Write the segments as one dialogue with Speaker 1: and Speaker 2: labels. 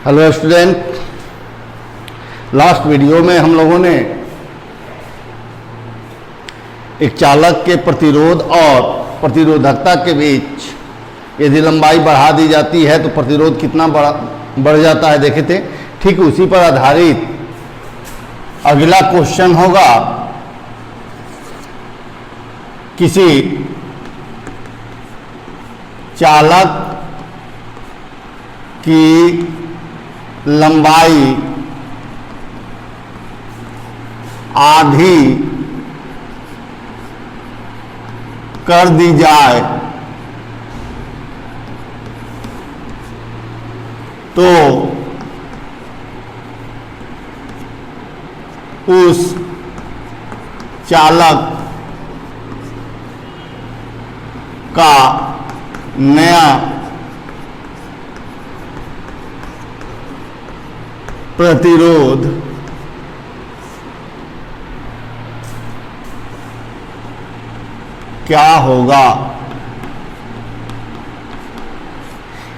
Speaker 1: Hello student, last video में हम लोगों ने एक चालक के प्रतिरोध और प्रतिरोधकता के बीच यदि लंबाई बढ़ा दी जाती है तो प्रतिरोध कितना बढ़ जाता है देखे थे। ठीक उसी पर आधारित अगला क्वेश्चन होगा। किसी चालक की लंबाई आधी कर दी जाए तो उस चालक का नया प्रतिरोध क्या होगा।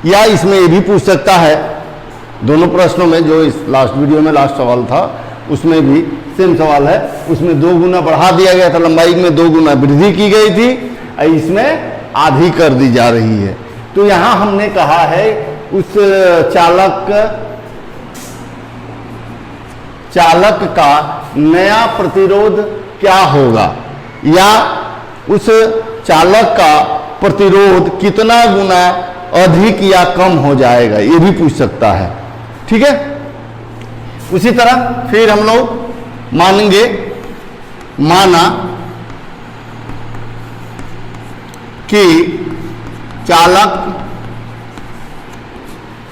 Speaker 1: या इसमें ये भी पूछ सकता है, दोनों प्रश्नों में, जो इस लास्ट वीडियो में लास्ट सवाल था उसमें भी सेम सवाल है। उसमें 2 गुना बढ़ा दिया गया था, लंबाई में 2 गुना वृद्धि की गई थी, इसमें आधी कर दी जा रही है। तो यहां हमने कहा है उस चालक का नया प्रतिरोध क्या होगा, या उस चालक का प्रतिरोध कितना गुना अधिक या कम हो जाएगा, ये भी पूछ सकता है। ठीक है। उसी तरह फिर हम लोग मानेंगे, माना कि चालक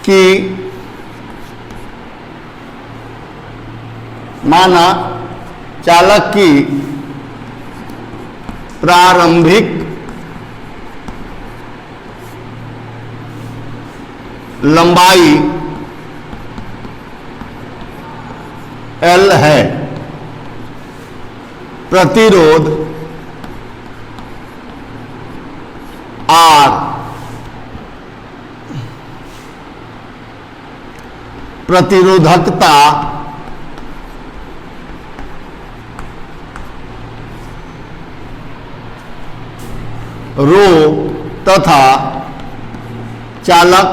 Speaker 1: की प्रारंभिक लंबाई L है, प्रतिरोध R, प्रतिरोधकता रो तथा चालक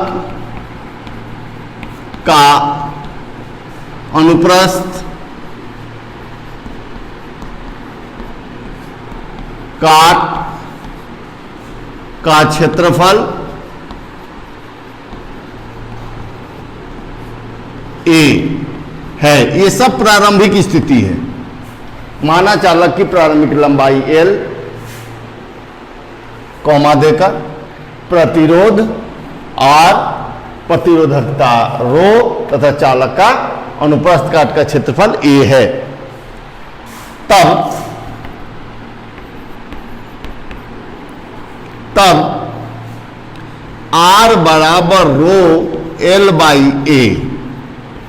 Speaker 1: का अनुप्रस्थ काट का क्षेत्रफल A है। ये सब प्रारंभिक स्थिति है। माना चालक की प्रारंभिक लंबाई L, कॉमा देकर प्रतिरोध और प्रतिरोधकता रो तथा चालक का अनुप्रस्थ काट का क्षेत्रफल A है। तब R बराबर रो L बाई A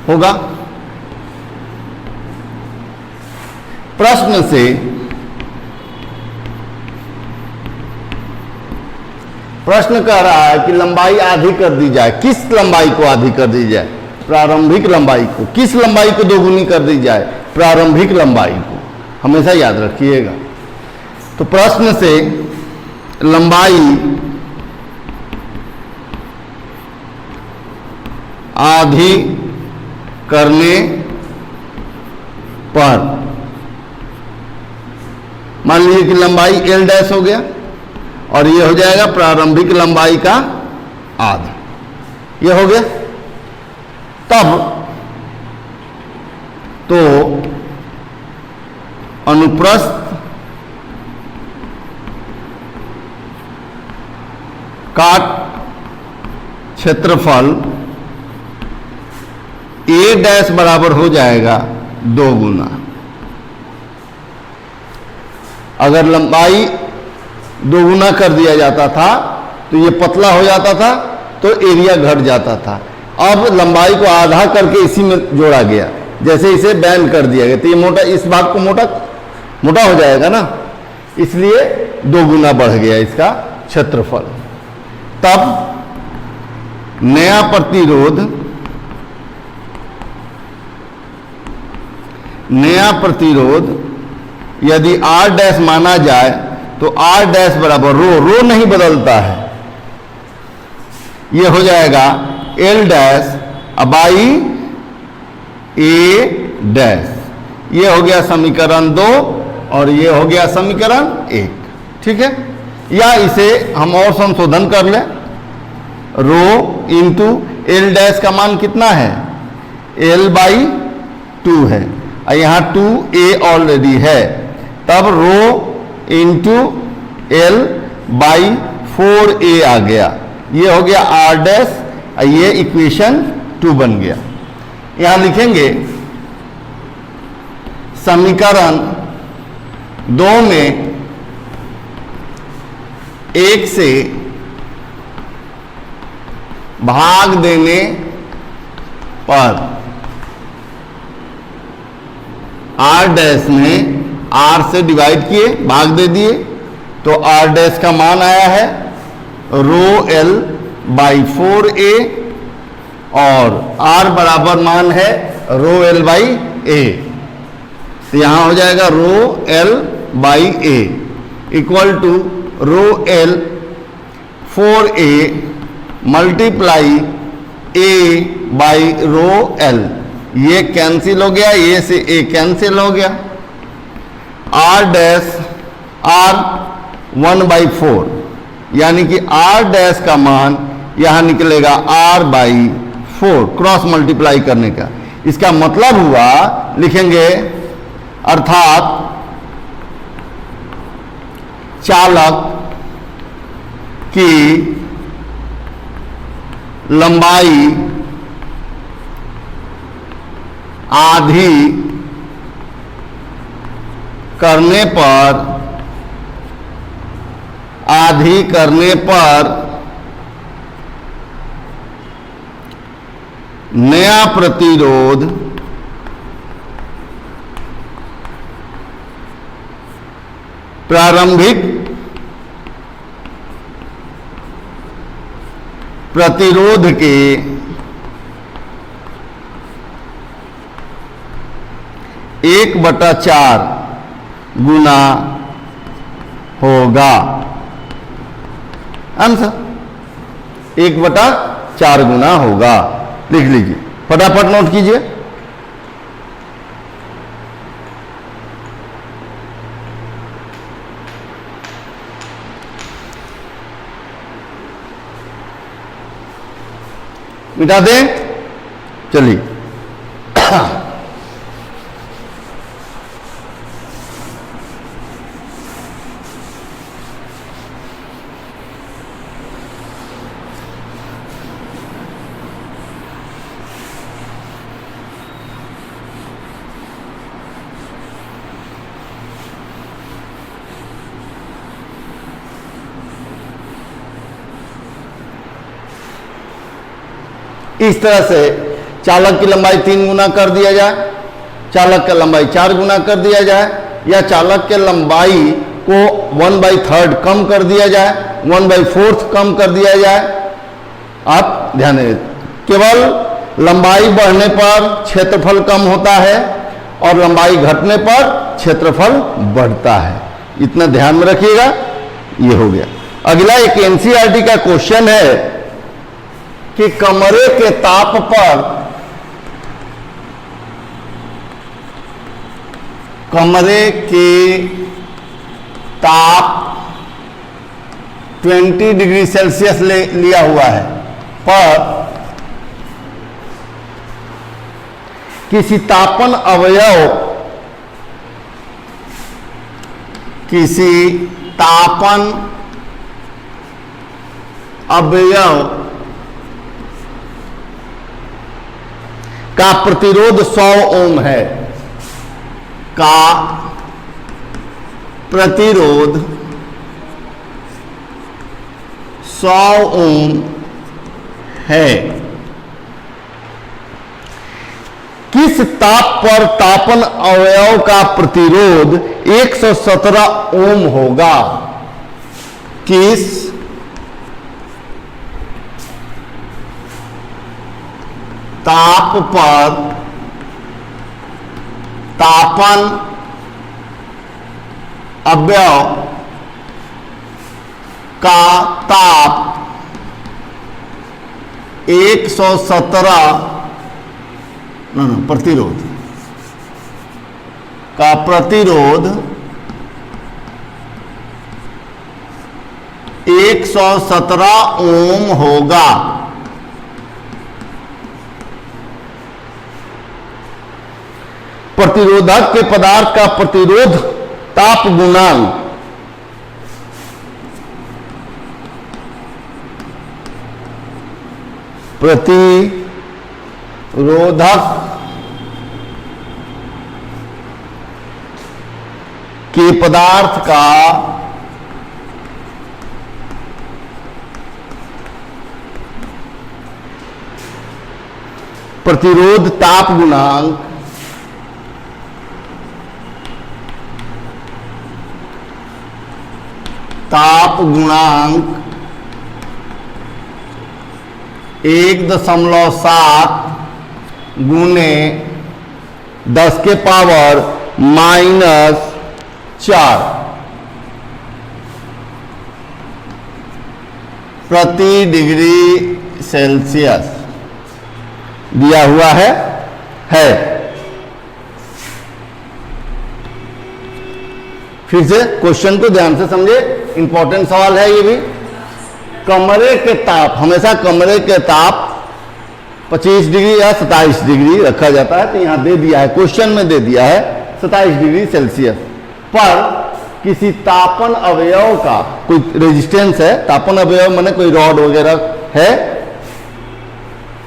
Speaker 1: होगा। प्रश्न से प्रश्न कह रहा है कि लंबाई आधी कर दी जाए। किस लंबाई को आधी कर दी जाए? प्रारंभिक लंबाई को। किस लंबाई को दोगुनी कर दी जाए? प्रारंभिक लंबाई को। हमेशा याद रखिएगा। तो प्रश्न से लंबाई आधी करने पर मान लीजिए कि लंबाई L डैश हो गया और ये हो जाएगा प्रारंभिक लंबाई का आधा, ये हो गया। तब तो अनुप्रस्थ काट क्षेत्रफल A डैश बराबर हो जाएगा 2 गुना। अगर लंबाई 2 गुना कर दिया जाता था तो ये पतला हो जाता था, तो एरिया घट जाता था। अब लंबाई को आधा करके इसी में जोड़ा गया, जैसे इसे बैंड कर दिया गया, तो ये मोटा, इस भाग को मोटा हो जाएगा ना, इसलिए 2 गुना बढ़ गया इसका क्षेत्रफल। तब नया प्रतिरोध नया प्रतिरोध यदि R डैश माना जाए तो R डैश बराबर रो नहीं बदलता है, ये हो जाएगा L dash by A dash. ये हो गया समीकरण 2 और ये हो गया समीकरण 1। ठीक है, या इसे हम और संशोधन कर लें, रो इंटू एल डैश का मान कितना है, L बाई 2 है, और यहाँ 2A ऑलरेडी है, तब rho into L by 4A आ गया। ये हो गया R डैश, ये इक्वेशन 2 बन गया। यहाँ लिखेंगे समीकरण 2 में 1 से भाग देने पर R डैश में R से डिवाइड किए, भाग दे दिए, तो R डैश का मान आया है रो L बाई 4A और R बराबर मान है रो L बाई A। तो यहां हो जाएगा row L by A equal to row L 4A multiply A by row L। ये कैंसिल हो गया, ये से A कैंसिल हो गया, R डैश R 1/4 यानी कि R डैश का मान यहां निकलेगा R बाई 4 क्रॉस मल्टीप्लाई करने का। इसका मतलब हुआ, लिखेंगे अर्थात चालक की लंबाई आधी करने पर नया प्रतिरोध प्रारंभिक प्रतिरोध के 1/4 गुना होगा। आंसर 1/4 गुना होगा। लिख लीजिए, फटाफट नोट कीजिए। मिटा दें, चलिए। इस तरह से चालक की लंबाई 3 गुना कर दिया जाए, चालक की लंबाई 4 गुना कर दिया जाए, या चालक के लंबाई को 1/3 कम कर दिया जाए, 1/4 कम कर दिया जाए। आप ध्यान दें, केवल लंबाई बढ़ने पर क्षेत्रफल कम होता है और लंबाई घटने पर क्षेत्रफल बढ़ता है, इतना ध्यान में रखिएगा। ये हो गया। अगला एक एनसीईआरटी का क्वेश्चन है कि कमरे के ताप पर कमरे के ताप 20 डिग्री सेल्सियस लिया हुआ है, पर किसी तापन अवयव का प्रतिरोध 100 ओम है, का प्रतिरोध 100 ओम है। किस ताप पर तापन अवयव का प्रतिरोध 117 ओम होगा? किस ताप पर तापन अवयव का ताप 117 प्रतिरोध का प्रतिरोध 117 ओम होगा। प्रतिरोधक के पदार्थ का प्रतिरोध ताप गुणांक प्रतिरोधक के पदार्थ का प्रतिरोध ताप गुणांक ताप गुणांक 1.7 गुने 10 के पावर -4 प्रति डिग्री सेल्सियस दिया हुआ है। फिर से क्वेश्चन को ध्यान से समझे, इंपॉर्टेंट सवाल है ये भी। कमरे के ताप, हमेशा कमरे के ताप 25 डिग्री या 27 डिग्री रखा जाता है, तो यहां दे दिया है, क्वेश्चन में दे दिया है 27 डिग्री सेल्सियस पर किसी तापन अवयव का कोई रेजिस्टेंस है, तापन अवयव माने कोई रॉड वगैरह है,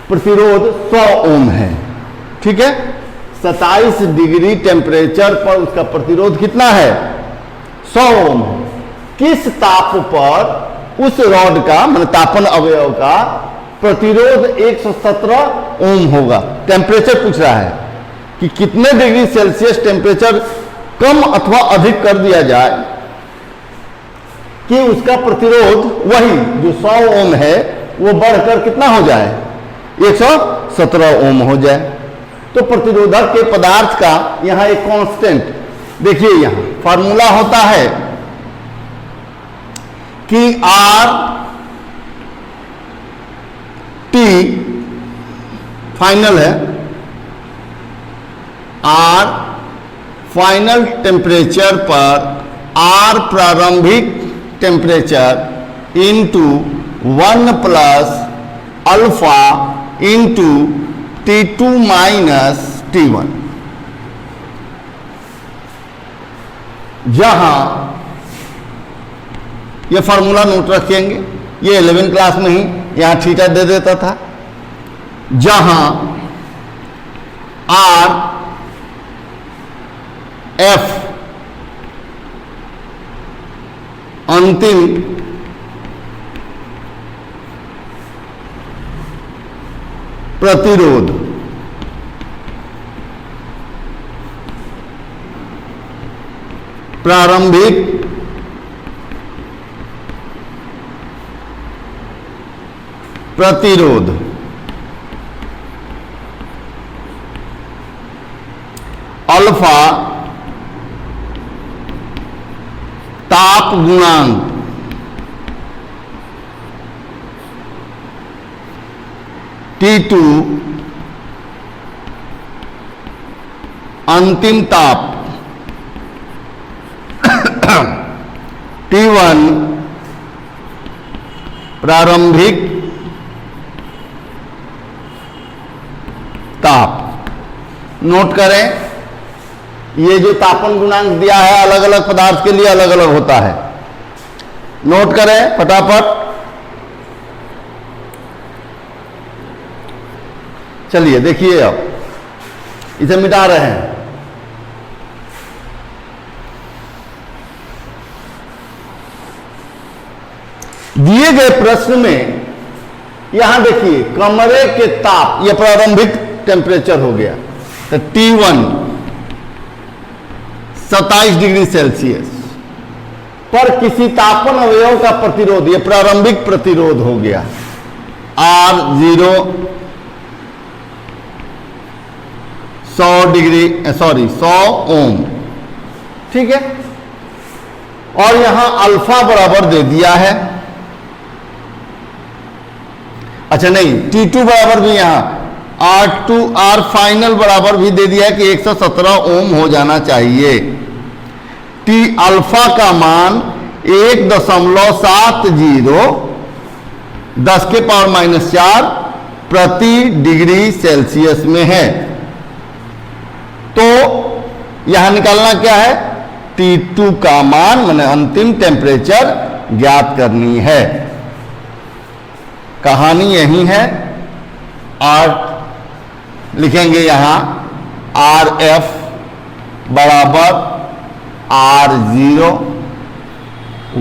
Speaker 1: प्रतिरोध 100 ओम है। ठीक है, 27 डिग्री टेम्परेचर पर उसका प्रतिरोध कितना है? 100 ओम। किस ताप पर उस रॉड का माने तापन अवयव का प्रतिरोध 117 ओम होगा? टेम्परेचर पूछ रहा है कि कितने डिग्री सेल्सियस टेम्परेचर कम अथवा अधिक कर दिया जाए कि उसका प्रतिरोध वही जो 100 ओम है वो बढ़कर कितना हो जाए? 117 ओम हो जाए। तो प्रतिरोधक के पदार्थ का यहां एक कांस्टेंट देखिए, यहां फार्मूला होता है कि आर टी फाइनल है, आर फाइनल टेम्परेचर पर आर प्रारंभिक temperature into 1 plus alpha into T2 minus T1। जहां ये फार्मूला नोट रखेंगे, ये 11 क्लास में ही यहां थीटा दे देता था, जहां आर एफ अंतिम प्रतिरोध प्रारंभिक प्रतिरोध अल्फा ताप गुणांक T2 अंतिम ताप T1 प्रारंभिक ताप। नोट करें, ये जो तापन गुणांक दिया है अलग अलग पदार्थ के लिए अलग अलग होता है। नोट करें फटाफट। चलिए देखिए, अब इसे मिटा रहे हैं। दिए गए प्रश्न में यहां देखिए, कमरे के ताप, यह प्रारंभिक टेम्परेचर हो गया, तो T1 27 डिग्री सेल्सियस पर किसी तापन अवयव का प्रतिरोध, यह प्रारंभिक प्रतिरोध हो गया R0 100 ओम, ठीक है। और यहां अल्फा बराबर दे दिया है, अच्छा नहीं, T2 बराबर भी यहां R फाइनल बराबर भी दे दिया है कि 117 ओम हो जाना चाहिए। T अल्फा का मान 1.70 10⁻⁴ प्रति डिग्री सेल्सियस में है। तो यहां निकालना क्या है, T2 का मान माने अंतिम टेम्परेचर ज्ञात करनी है। कहानी यही है। R लिखेंगे यहां RF बराबर R0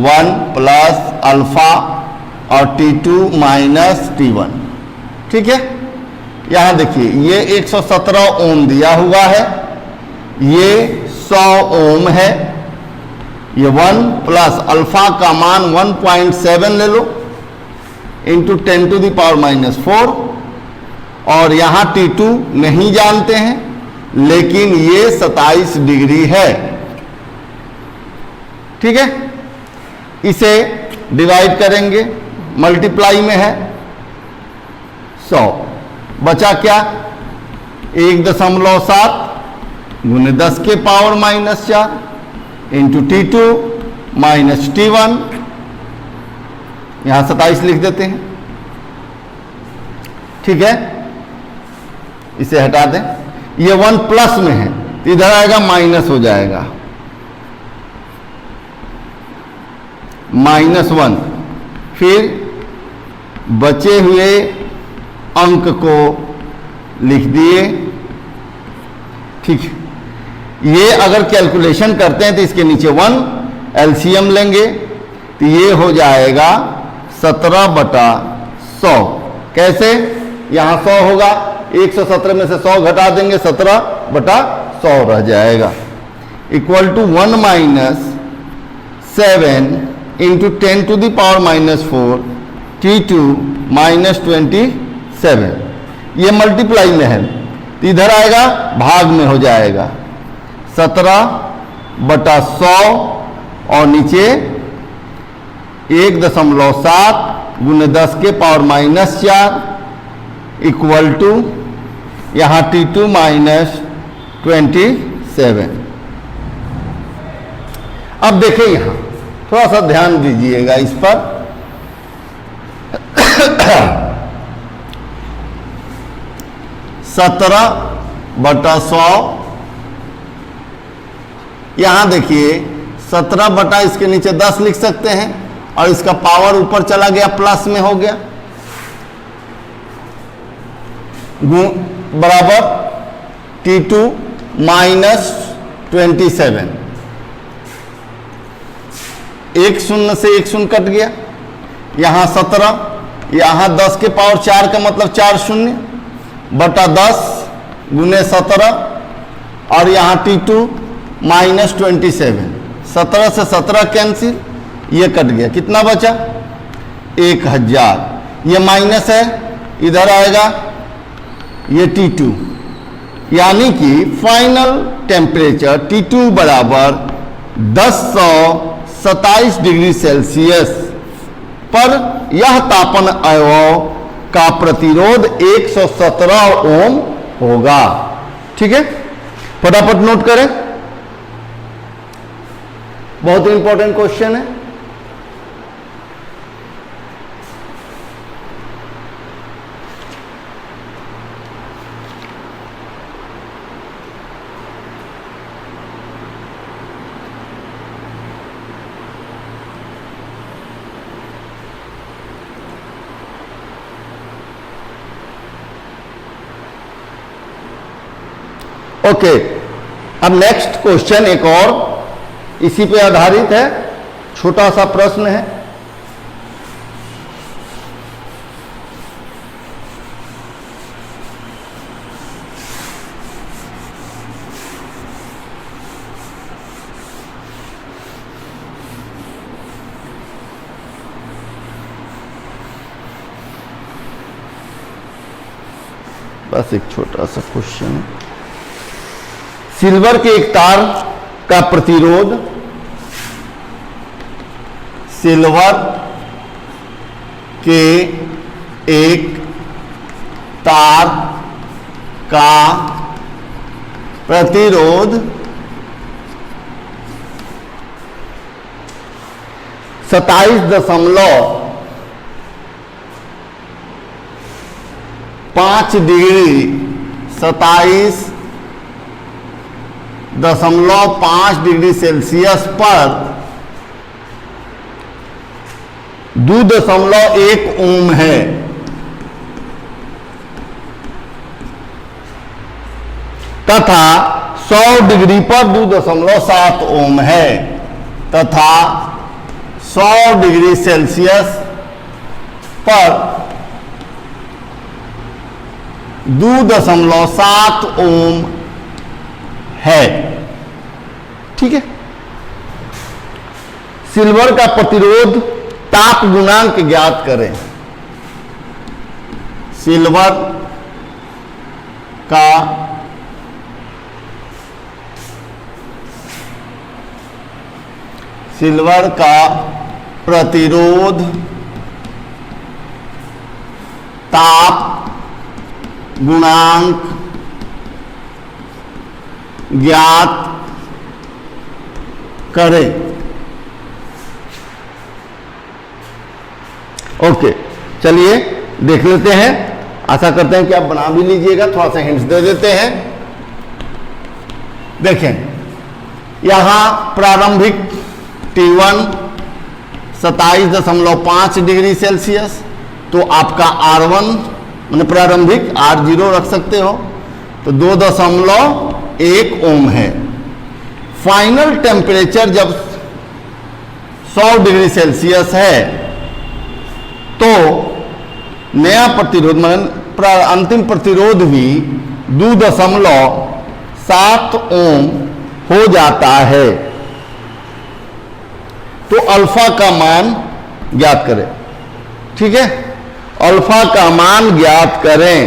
Speaker 1: 1 प्लस अल्फा और T2 माइनस T1, ठीक है। यहां देखिए ये 117 ओम दिया हुआ है, ये 100 ओम है, ये 1 प्लस अल्फा का मान 1.7 ले लो इंटू 10⁻⁴, और यहां T2 नहीं जानते हैं, लेकिन ये 27 डिग्री है, ठीक है। इसे डिवाइड करेंगे, मल्टीप्लाई में है 100, बचा क्या 1.7 गुने 10⁻⁴ इंटू T2 माइनस T1, यहां 27 लिख देते हैं, ठीक है। इसे हटा दें, ये 1 प्लस में है तो इधर आएगा माइनस हो जाएगा, -1, फिर बचे हुए अंक को लिख दिए, ठीक है। ये अगर कैलकुलेशन करते हैं तो इसके नीचे 1 एलसीएम लेंगे तो ये हो जाएगा 17/100। कैसे, यहां 100 होगा, 117 में से 100 घटा देंगे, 17/100 रह जाएगा, equal to 1 minus 7 into 10⁻⁴ T2 minus 27, ये मल्टीप्लाई में है तो इधर आएगा भाग में हो जाएगा 17/100 और नीचे 1.7 गुने 10⁻⁴ इक्वल टू यहां T2 माइनस 27। अब देखें यहां थोड़ा सा ध्यान दीजिएगा इस पर, 17/100, यहां देखिए 17 इसके नीचे 10 लिख सकते हैं और इसका पावर ऊपर चला गया, प्लस में हो गया, बराबर T2 माइनस 27, एक शून्य से एक शून्य कट गया, यहां 17, यहां 10⁴ का मतलब 4 शून्य बटा 10 गुने 17, और यहां T2 माइनस 27, 17 से 17 कैंसिल, ये कट गया, कितना बचा 1000, ये माइनस है, इधर आएगा ये T2, यानी कि फाइनल टेम्परेचर T2 बराबर 1027 डिग्री सेल्सियस पर यह तापन अवयव का प्रतिरोध 117 ओम होगा, ठीक है। फटाफट नोट करें, बहुत इंपॉर्टेंट क्वेश्चन है। ओके, अब नेक्स्ट क्वेश्चन एक और इसी पे आधारित है, छोटा सा प्रश्न है। बस एक छोटा सा क्वेश्चन है। सिल्वर के एक तार का प्रतिरोध, सिल्वर के एक तार का प्रतिरोध 27.5 डिग्री 27.5 डिग्री सेल्सियस पर 2.1 ओम है। तथा 100 डिग्री पर 2.7 ओम है तथा 100 डिग्री सेल्सियस पर 2.7 ओम है। ठीक है। सिल्वर का प्रतिरोध ताप गुणांक ज्ञात करें। सिल्वर का प्रतिरोध ताप गुणांक ज्ञात करें। ओके, चलिए देख लेते हैं। आशा करते हैं कि आप बना भी लीजिएगा, थोड़ा सा हिंट्स दे देते हैं। देखें, यहां प्रारंभिक T1 27.5 डिग्री सेल्सियस, तो आपका R1 मैंने प्रारंभिक R0 रख सकते हो, तो 2.1 ओम है। फाइनल टेम्परेचर जब 100 डिग्री सेल्सियस है तो नया प्रतिरोध अंतिम प्रतिरोध भी 2.7 ओम हो जाता है। तो अल्फा का मान ज्ञात करें। ठीक है, अल्फा का मान ज्ञात करें,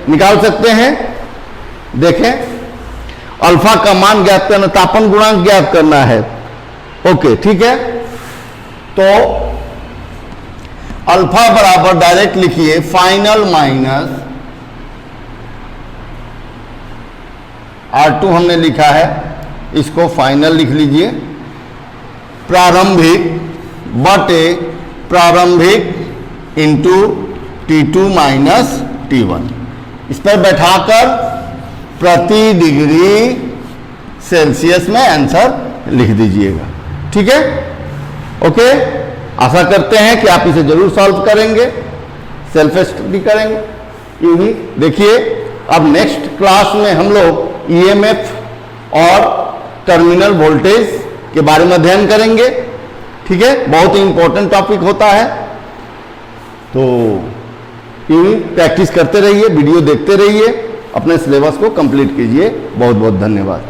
Speaker 1: निकाल सकते हैं। देखें, अल्फा का मान ज्ञात करना, तापन गुणांक ज्ञात करना है। ओके, ठीक है। तो अल्फा बराबर डायरेक्ट लिखिए फाइनल माइनस R2 हमने लिखा है, इसको फाइनल लिख लीजिए, प्रारंभिक बटे प्रारंभिक इंटू T2 माइनस T1। इस पर बैठाकर प्रति डिग्री सेल्सियस में आंसर लिख दीजिएगा। ठीक है, ओके। आशा करते हैं कि आप इसे जरूर सॉल्व करेंगे, सेल्फ स्टडी करेंगे। यूं ही देखिए, अब नेक्स्ट क्लास में हम लोग EMF और टर्मिनल वोल्टेज के बारे में अध्ययन करेंगे। ठीक है, बहुत ही इंपॉर्टेंट टॉपिक होता है। तो यूं ही प्रैक्टिस करते रहिए, वीडियो देखते रहिए, अपने सिलेबस को कंप्लीट कीजिए। बहुत बहुत धन्यवाद।